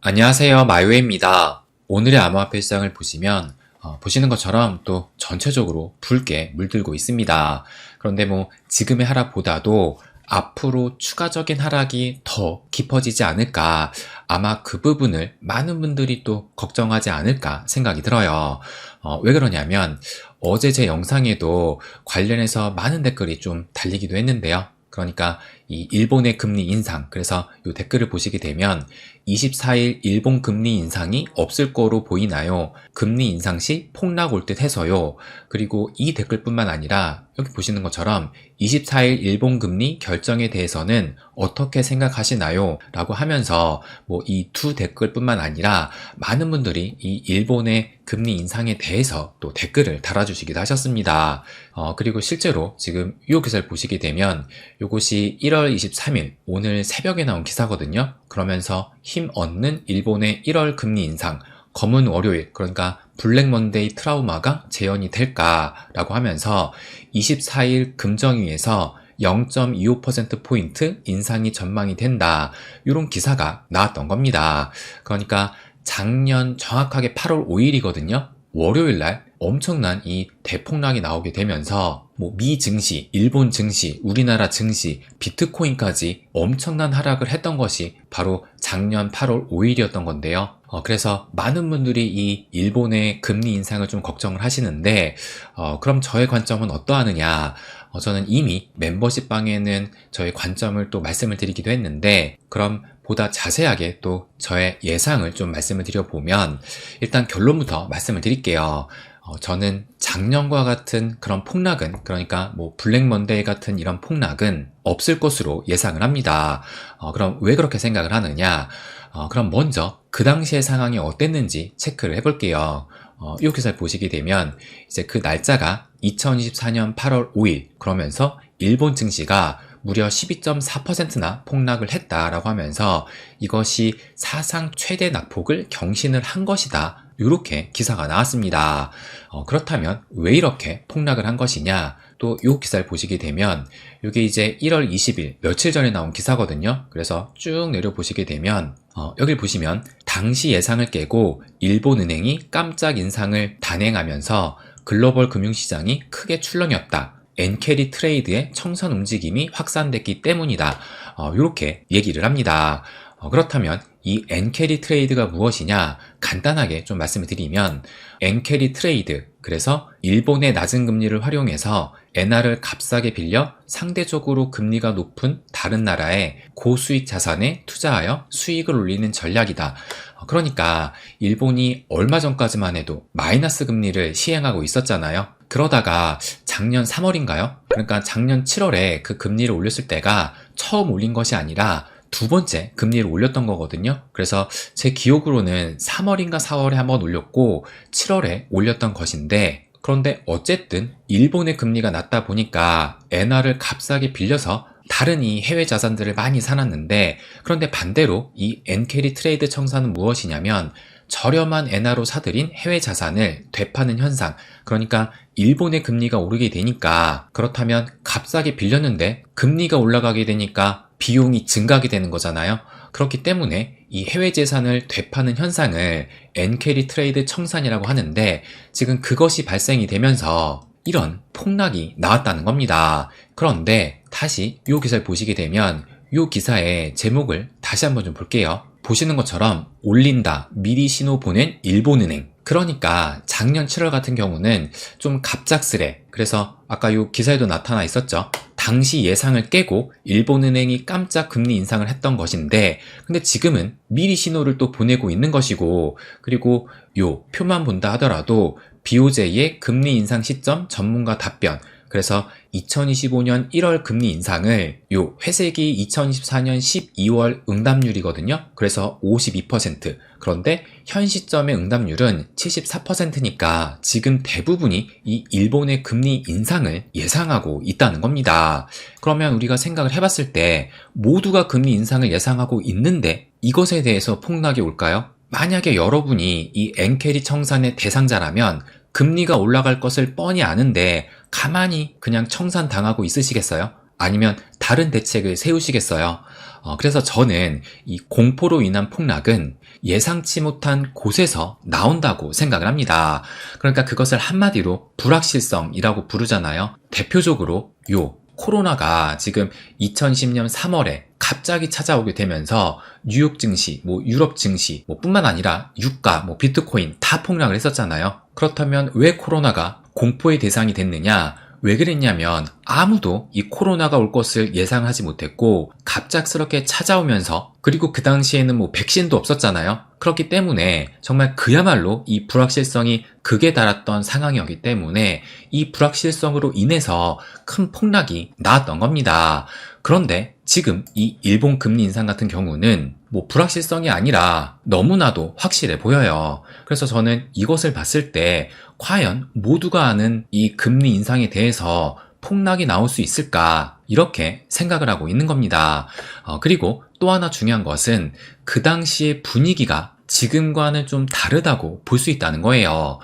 안녕하세요. 마이웨이입니다. 오늘의 암호화폐 시장을 보시면 보시는 것처럼 또 전체적으로 붉게 물들고 있습니다. 그런데 지금의 하락보다도 앞으로 추가적인 하락이 더 깊어지지 않을까, 아마 그 부분을 많은 분들이 또 걱정하지 않을까 생각이 들어요. 왜 그러냐면 어제 제 영상에도 관련해서 많은 댓글이 좀 달리기도 했는데요. 그러니까 이 일본의 금리 인상, 그래서 이 댓글을 보시게 되면 24일 일본 금리 인상이 없을 거로 보이나요? 금리 인상 시 폭락 올 듯 해서요. 그리고 이 댓글뿐만 아니라 여기 보시는 것처럼 24일 일본 금리 결정에 대해서는 어떻게 생각하시나요? 라고 하면서 이 두 댓글뿐만 아니라 많은 분들이 이 일본의 금리 인상에 대해서 또 댓글을 달아주시기도 하셨습니다. 그리고 실제로 지금 이 기사를 보시게 되면 이것이 1월 23일 오늘 새벽에 나온 기사거든요. 그러면서 힘 얻는 일본의 1월 금리 인상, 검은 월요일, 그러니까 블랙 먼데이 트라우마가 재현이 될까라고 하면서 24일 금정위에서 0.25%포인트 인상이 전망이 된다. 이런 기사가 나왔던 겁니다. 그러니까 작년 정확하게 8월 5일이거든요. 월요일날 엄청난 이 대폭락이 나오게 되면서 미 증시, 일본 증시, 우리나라 증시, 비트코인까지 엄청난 하락을 했던 것이 바로 작년 8월 5일이었던 건데요. 그래서 많은 분들이 이 일본의 금리 인상을 좀 걱정을 하시는데 그럼 저의 관점은 어떠하느냐? 저는 이미 멤버십 방에는 저의 관점을 또 말씀을 드리기도 했는데, 그럼 보다 자세하게 또 저의 예상을 좀 말씀을 드려보면, 일단 결론부터 말씀을 드릴게요. 저는 작년과 같은 그런 폭락은, 그러니까 블랙 먼데이 같은 이런 폭락은 없을 것으로 예상을 합니다. 그럼 왜 그렇게 생각을 하느냐? 그럼 먼저 그 당시의 상황이 어땠는지 체크를 해볼게요. 이 기사를 보시게 되면 이제 그 날짜가 2024년 8월 5일, 그러면서 일본 증시가 무려 12.4%나 폭락을 했다라고 하면서 이것이 사상 최대 낙폭을 경신을 한 것이다. 이렇게 기사가 나왔습니다. 그렇다면 왜 이렇게 폭락을 한 것이냐? 또 이 기사를 보시게 되면 이게 이제 1월 20일 며칠 전에 나온 기사거든요. 그래서 쭉 내려보시게 되면 여기 보시면 당시 예상을 깨고 일본은행이 깜짝 인상을 단행하면서 글로벌 금융시장이 크게 출렁였다. 엔캐리 트레이드의 청산 움직임이 확산됐기 때문이다. 이렇게 얘기를 합니다. 그렇다면 이 엔캐리 트레이드가 무엇이냐? 간단하게 좀 말씀을 드리면 엔캐리 트레이드, 그래서 일본의 낮은 금리를 활용해서 엔화를 값싸게 빌려 상대적으로 금리가 높은 다른 나라의 고수익 자산에 투자하여 수익을 올리는 전략이다. 그러니까 일본이 얼마 전까지만 해도 마이너스 금리를 시행하고 있었잖아요. 그러다가 작년 3월인가요? 그러니까 작년 7월에 그 금리를 올렸을 때가 처음 올린 것이 아니라 두 번째 금리를 올렸던 거거든요. 그래서 제 기억으로는 3월인가 4월에 한번 올렸고 7월에 올렸던 것인데, 그런데 어쨌든 일본의 금리가 낮다 보니까 엔화를 값싸게 빌려서 다른 이 해외 자산들을 많이 사놨는데, 그런데 반대로 이 엔캐리 트레이드 청산은 무엇이냐면 저렴한 엔화로 사들인 해외 자산을 되파는 현상. 그러니까 일본의 금리가 오르게 되니까, 그렇다면 값싸게 빌렸는데 금리가 올라가게 되니까 비용이 증가하게 되는 거잖아요. 그렇기 때문에 이 해외 재산을 되파는 현상을 엔캐리 트레이드 청산이라고 하는데, 지금 그것이 발생이 되면서 이런 폭락이 나왔다는 겁니다. 그런데 다시 이 기사를 보시게 되면 이 기사의 제목을 다시 한번 좀 볼게요. 보시는 것처럼 올린다, 미리 신호 보낸 일본은행. 그러니까 작년 7월 같은 경우는 좀 갑작스레, 그래서 아까 이 기사에도 나타나 있었죠. 당시 예상을 깨고 일본은행이 깜짝 금리 인상을 했던 것인데, 근데 지금은 미리 신호를 또 보내고 있는 것이고, 그리고 요 표만 본다 하더라도 BOJ의 금리 인상 시점 전문가 답변, 그래서 2025년 1월 금리 인상을 요 회색이 2024년 12월 응답률이거든요. 그래서 52%. 그런데 현 시점의 응답률은 74%니까 지금 대부분이 이 일본의 금리 인상을 예상하고 있다는 겁니다. 그러면 우리가 생각을 해봤을 때 모두가 금리 인상을 예상하고 있는데 이것에 대해서 폭락이 올까요? 만약에 여러분이 이 엔캐리 청산의 대상자라면 금리가 올라갈 것을 뻔히 아는데 가만히 그냥 청산당하고 있으시겠어요? 아니면 다른 대책을 세우시겠어요? 그래서 저는 이 공포로 인한 폭락은 예상치 못한 곳에서 나온다고 생각을 합니다. 그러니까 그것을 한마디로 불확실성이라고 부르잖아요. 대표적으로 코로나가 지금 2010년 3월에 갑자기 찾아오게 되면서 뉴욕 증시, 유럽 증시, 뿐만 아니라 유가, 비트코인 다 폭락을 했었잖아요. 그렇다면 왜 코로나가 공포의 대상이 됐느냐? 왜 그랬냐면 아무도 이 코로나가 올 것을 예상하지 못했고 갑작스럽게 찾아오면서, 그리고 그 당시에는 백신도 없었잖아요. 그렇기 때문에 정말 그야말로 이 불확실성이 극에 달았던 상황이었기 때문에 이 불확실성으로 인해서 큰 폭락이 나왔던 겁니다. 그런데 지금 이 일본 금리 인상 같은 경우는 불확실성이 아니라 너무나도 확실해 보여요. 그래서 저는 이것을 봤을 때 과연 모두가 아는 이 금리 인상에 대해서 폭락이 나올 수 있을까, 이렇게 생각을 하고 있는 겁니다. 그리고 또 하나 중요한 것은 그 당시의 분위기가 지금과는 좀 다르다고 볼 수 있다는 거예요.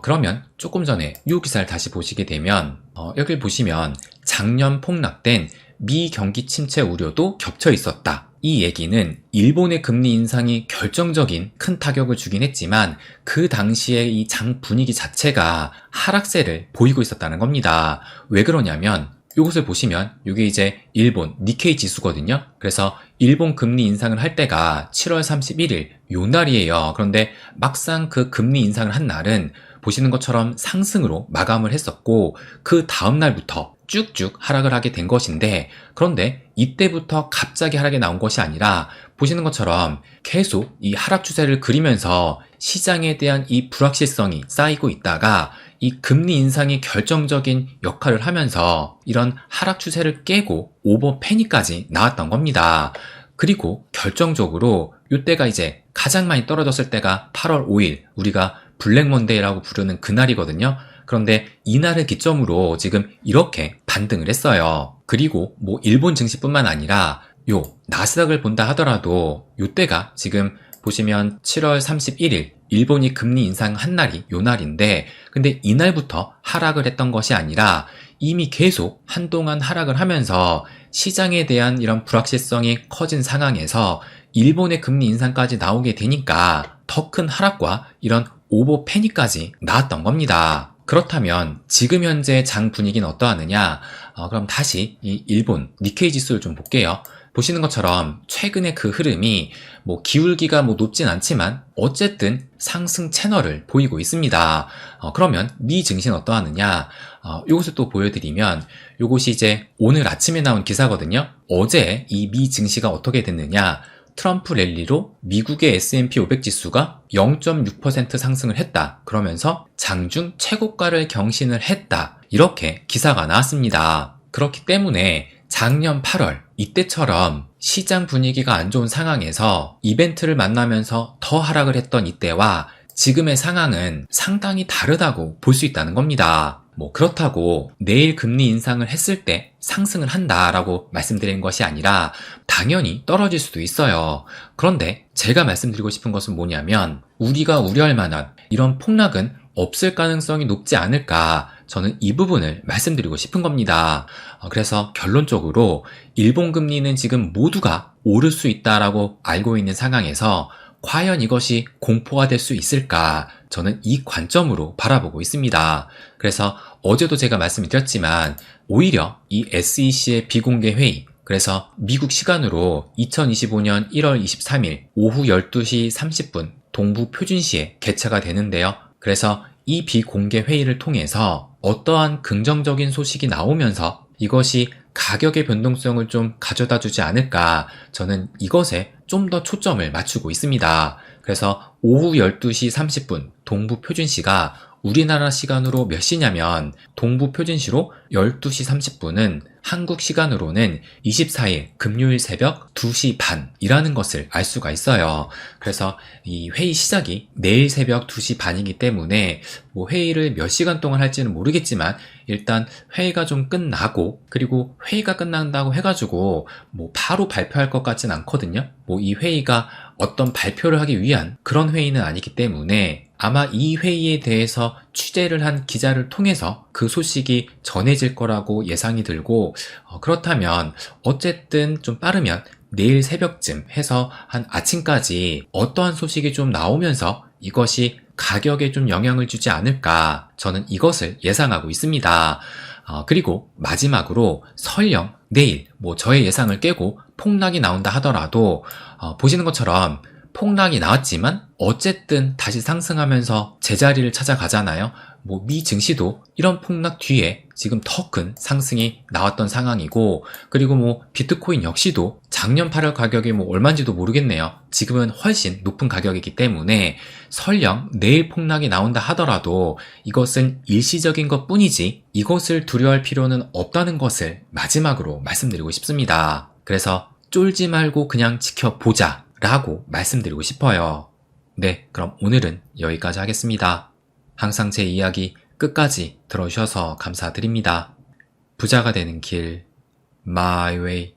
그러면 조금 전에 이 기사를 다시 보시게 되면 여기 보시면 작년 폭락된 미 경기 침체 우려도 겹쳐 있었다. 이 얘기는 일본의 금리 인상이 결정적인 큰 타격을 주긴 했지만 그 당시에 이 장 분위기 자체가 하락세를 보이고 있었다는 겁니다. 왜 그러냐면 이것을 보시면 이게 이제 일본 니케이 지수거든요. 그래서 일본 금리 인상을 할 때가 7월 31일 요 날이에요. 그런데 막상 그 금리 인상을 한 날은 보시는 것처럼 상승으로 마감을 했었고 그 다음 날부터 쭉쭉 하락을 하게 된 것인데, 그런데 이때부터 갑자기 하락이 나온 것이 아니라 보시는 것처럼 계속 이 하락 추세를 그리면서 시장에 대한 이 불확실성이 쌓이고 있다가 이 금리 인상이 결정적인 역할을 하면서 이런 하락 추세를 깨고 오버 패닉까지 나왔던 겁니다. 그리고 결정적으로 이때가 이제 가장 많이 떨어졌을 때가 8월 5일, 우리가 블랙 먼데이라고 부르는 그날이거든요. 그런데 이날을 기점으로 지금 이렇게 반등을 했어요. 그리고 일본 증시뿐만 아니라 나스닥을 본다 하더라도 이때가 지금 보시면 7월 31일 일본이 금리 인상한 날이 요 날인데, 근데 이날부터 하락을 했던 것이 아니라 이미 계속 한동안 하락을 하면서 시장에 대한 이런 불확실성이 커진 상황에서 일본의 금리 인상까지 나오게 되니까 더 큰 하락과 이런 오버 패닉까지 나왔던 겁니다. 그렇다면 지금 현재 장 분위기는 어떠하느냐? 그럼 다시 이 일본 니케이 지수를 좀 볼게요. 보시는 것처럼 최근의 그 흐름이 기울기가 높진 않지만 어쨌든 상승 채널을 보이고 있습니다. 그러면 미 증시는 어떠하느냐? 이것을 또 보여드리면 이것이 이제 오늘 아침에 나온 기사거든요. 어제 이 미 증시가 어떻게 됐느냐? 트럼프 랠리로 미국의 S&P 500 지수가 0.6% 상승을 했다. 그러면서 장중 최고가를 경신을 했다. 이렇게 기사가 나왔습니다. 그렇기 때문에 작년 8월 이때처럼 시장 분위기가 안 좋은 상황에서 이벤트를 만나면서 더 하락을 했던 이때와 지금의 상황은 상당히 다르다고 볼 수 있다는 겁니다. 그렇다고 내일 금리 인상을 했을 때 상승을 한다라고 말씀드린 것이 아니라 당연히 떨어질 수도 있어요. 그런데 제가 말씀드리고 싶은 것은 뭐냐면 우리가 우려할 만한 이런 폭락은 없을 가능성이 높지 않을까, 저는 이 부분을 말씀드리고 싶은 겁니다. 그래서 결론적으로 일본 금리는 지금 모두가 오를 수 있다라고 알고 있는 상황에서 과연 이것이 공포가 될 수 있을까, 저는 이 관점으로 바라보고 있습니다. 그래서 어제도 제가 말씀을 드렸지만 오히려 이 SEC의 비공개 회의, 그래서 미국 시간으로 2025년 1월 23일 오후 12시 30분 동부 표준시에 개최가 되는데요. 그래서 이 비공개 회의를 통해서 어떠한 긍정적인 소식이 나오면서 이것이 가격의 변동성을 좀 가져다 주지 않을까, 저는 이것에 좀 더 초점을 맞추고 있습니다. 그래서 오후 12시 30분 동부 표준시가 우리나라 시간으로 몇 시냐면 동부 표준시로 12시 30분은 한국 시간으로는 24일 금요일 새벽 2시 반이라는 것을 알 수가 있어요. 그래서 이 회의 시작이 내일 새벽 2시 반이기 때문에 회의를 몇 시간 동안 할지는 모르겠지만 일단 회의가 좀 끝나고, 그리고 회의가 끝난다고 해가지고 바로 발표할 것 같진 않거든요. 이 회의가 어떤 발표를 하기 위한 그런 회의는 아니기 때문에 아마 이 회의에 대해서 취재를 한 기자를 통해서 그 소식이 전해질 거라고 예상이 들고, 그렇다면 어쨌든 좀 빠르면 내일 새벽쯤 해서 한 아침까지 어떠한 소식이 좀 나오면서 이것이 가격에 좀 영향을 주지 않을까, 저는 이것을 예상하고 있습니다. 그리고 마지막으로 설령 내일 저의 예상을 깨고 폭락이 나온다 하더라도 보시는 것처럼 폭락이 나왔지만 어쨌든 다시 상승하면서 제자리를 찾아가잖아요. 미 증시도 이런 폭락 뒤에 지금 더 큰 상승이 나왔던 상황이고, 그리고 비트코인 역시도 작년 8월 가격이 얼마인지도 모르겠네요. 지금은 훨씬 높은 가격이기 때문에 설령 내일 폭락이 나온다 하더라도 이것은 일시적인 것 뿐이지 이것을 두려워할 필요는 없다는 것을 마지막으로 말씀드리고 싶습니다. 그래서 쫄지 말고 그냥 지켜보자 라고 말씀드리고 싶어요. 네, 그럼 오늘은 여기까지 하겠습니다. 항상 제 이야기 끝까지 들어주셔서 감사드립니다. 부자가 되는 길, My Way.